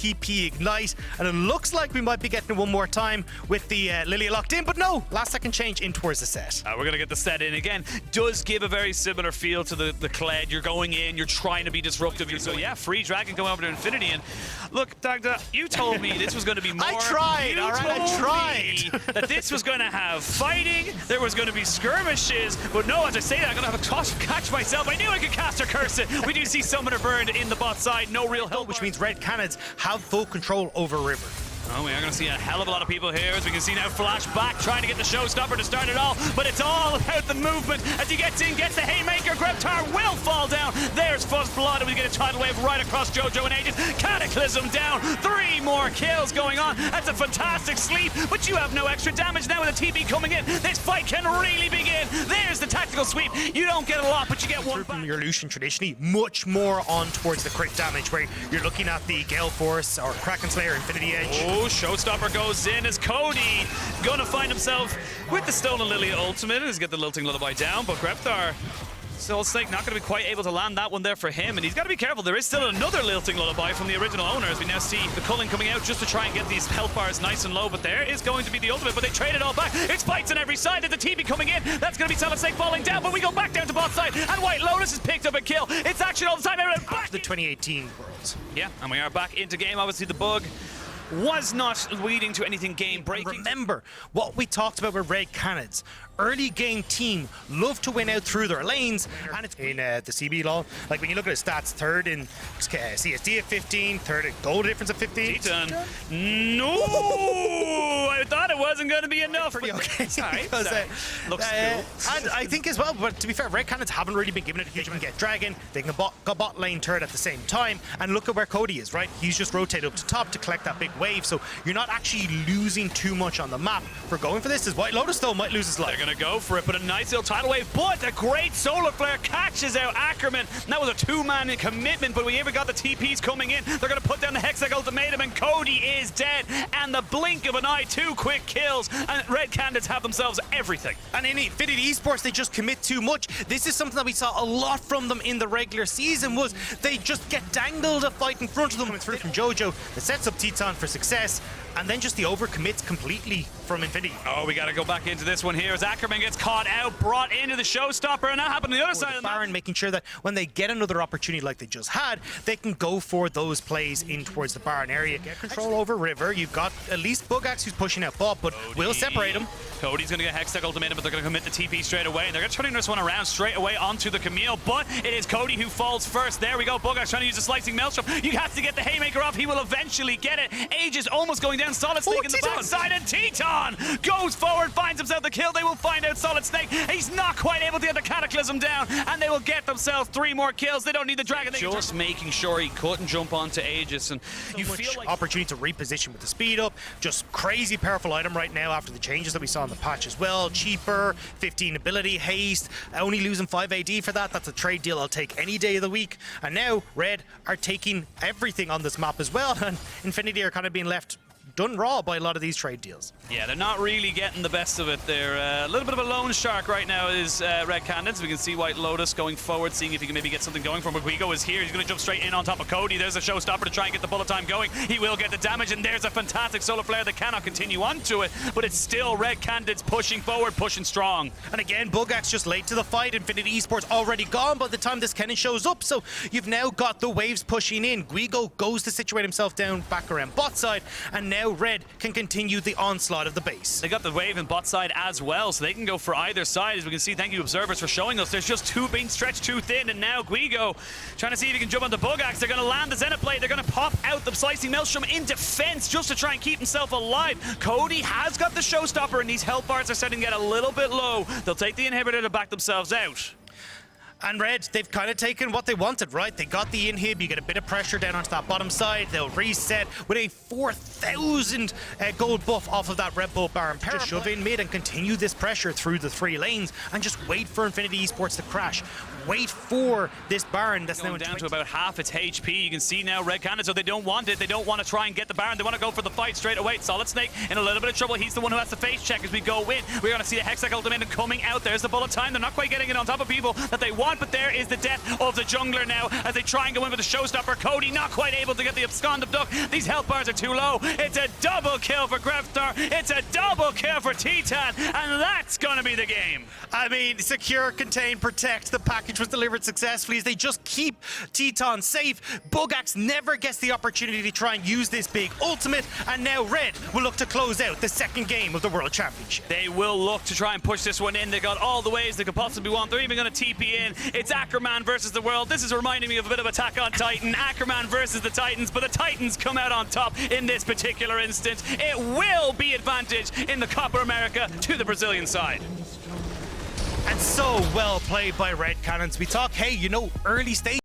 TP Ignite, and it looks like we might be getting one more time with the Lilia locked in, but no, last second change in towards the set. We're going to get the set in again. Does give a very similar feel to the Kled. You're going in, you're trying to be disruptive. So yeah, free Dragon going over to Infinity. And look, Dagda, you told me this was going to be more. I tried, all right, I tried. That this was going to have fighting, there was going to be skirmishes, but no, as I say that, I'm going to have a catch myself. I knew I could cast or curse it. We do see Summoner burned in the bot side, no real help. Which means Red Cannons have full control over River. Oh, we are going to see a hell of a lot of people here, as we can see now Flash back, trying to get the showstopper to start it all, but it's all about the movement. As he gets in, gets the haymaker, Greptar will fall down. There's Fuzz Blood, and we get a tidal wave right across JoJo and Aegis. Cataclysm down, 3 more kills going on. That's a fantastic sleep, but you have no extra damage now with the TP coming in. This fight can really begin. There's the tactical sweep. You don't get a lot, but you get one back. Your Lucian traditionally much more on towards the crit damage, where you're looking at the Gale Force or Kraken Slayer, Infinity Edge. Oh, showstopper goes in as Cody gonna find himself with the Stolen Lilia ultimate. He's got the Lilting Lullaby down, but Greptar, Soul Snake not going to be quite able to land that one there for him, and he's got to be careful. There is still another Lilting Lullaby from the original owner, as we now see the Culling coming out just to try and get these health bars nice and low, but there is going to be the ultimate, but they trade it all back. It's fights on every side. There's the TP coming in. That's going to be Solid Snake falling down, but we go back down to bot side, and White Lotus has picked up a kill. It's action all the time. Back to the 2018 Worlds. Yeah, and we are back into game. Obviously, the bug was not leading to anything game-breaking. Remember what we talked about with Red Cannons. Early game team love to win out through their lanes, and it's in the CB law. Like when you look at his stats, third in CSD at 15, third in goal difference at 15. No, I thought it wasn't going to be enough. Pretty okay. Sorry. Because, looks cool. And I think as well, but to be fair, Red Cannons haven't really been given it a huge amount. Get Dragon, they can got bot lane turret at the same time, and look at where Cody is, right? He's just rotated up to top to collect that big wave, so you're not actually losing too much on the map for going for this. As White Lotus though might lose his life. They're gonna go for it, but a nice little tidal wave, but a great solar flare catches out Ackerman. That was a 2-man commitment, but we even got the TPs coming in. They're gonna put down the Hextech ultimatum, and Cody is dead. And the blink of an eye, 2 quick kills, and Red Cannons have themselves everything. And in Infinity Esports, they just commit too much. This is something that we saw a lot from them in the regular season, was they just get dangled a fight in front of them. It's through from JoJo that sets up Teton for success, and then just the overcommits completely from Infinity. Oh, we got to go back into this one here as Ackerman gets caught out, brought into the showstopper, and that happened on the other side of the Baron, making sure that when they get another opportunity like they just had, they can go for those plays in towards the Baron area. Get control over River. You've got at least Bugax who's pushing out bot, but we'll separate him. Cody's going to get Hextech ultimatum, but they're going to commit the TP straight away, and they're going to turn this one around straight away onto the Camille, but it is Cody who falls first. There we go. Bugax trying to use a slicing maelstrom. You have to get the haymaker off. He will eventually get it. Aegis almost going down. Solid Snake in the backside, and Teton goes forward, finds himself the kill. They will find out Solid Snake. He's not quite able to get the Cataclysm down, and they will get themselves 3 more kills. They don't need the Dragon. They're just making sure he couldn't jump onto Aegis, and you feel like opportunity to reposition with the speed up. Just crazy powerful item right now after the changes that we saw in the patch as well. Cheaper, 15 ability, haste, only losing 5 AD for that. That's a trade deal I'll take any day of the week. And now Red are taking everything on this map as well, and Infinity are kind of being left done raw by a lot of these trade deals. Yeah, they're not really getting the best of it. They're a little bit of a lone shark right now is Red Cannons. We can see White Lotus going forward, seeing if he can maybe get something going from him. Guigo is here. He's going to jump straight in on top of Cody. There's a showstopper to try and get the bullet time going. He will get the damage, and there's a fantastic solar flare that cannot continue onto it, but it's still Red Cannons pushing forward, pushing strong. And again, Bugax just late to the fight. Infinity Esports already gone by the time this Kennen shows up, so you've now got the waves pushing in. Guigo goes to situate himself down back around bot side, and now Red can continue the onslaught of the base. They got the wave and bot side as well, so they can go for either side. As we can see, thank you observers for showing us, there's just 2 being stretched too thin, and now Guigo trying to see if he can jump onto Bugax. They're going to land the Xenoblade. They're going to pop out the Slicing Maelstrom in defense just to try and keep himself alive. Cody has got the showstopper, and these health bars are starting to get a little bit low. They'll take the inhibitor to back themselves out. And Red, they've kind of taken what they wanted, right? They got the inhib, you get a bit of pressure down onto that bottom side, they'll reset with a 4,000 gold buff off of that Red Bull Baron. Just shove in mid and continue this pressure through the 3 lanes and just wait for Infinity Esports to crash. wait for this Baron that's now Going in down to 20. about half its HP. You can see now Red Cannon, so they don't want it. They don't want to try and get the Baron. They want to go for the fight straight away. Solid Snake in a little bit of trouble. He's the one who has to face check as we go in. We're going to see the Hextech ultimate coming out. There's the bullet time. They're not quite getting it on top of people that they want, but there is the death of the jungler now as they try and go in with the showstopper. Cody not quite able to get the abscond abduct. These health bars are too low. It's a double kill for Grafstar. It's a double kill for Titan, and that's going to be the game. I mean, secure, contain, protect. The package was delivered successfully as they just keep Teton safe. Bugax never gets the opportunity to try and use this big ultimate, and now Red will look to close out the second game of the World Championship. They will look to try and push this one in. They got all the ways they could possibly want. They're even going to TP in. It's Ackerman versus the world. This is reminding me of a bit of Attack on Titan. Ackerman versus the Titans, but the Titans come out on top in this particular instance. It will be advantage in the Copa America to the Brazilian side. And so well played by Red Cannons. We talk, hey, you know, early stage.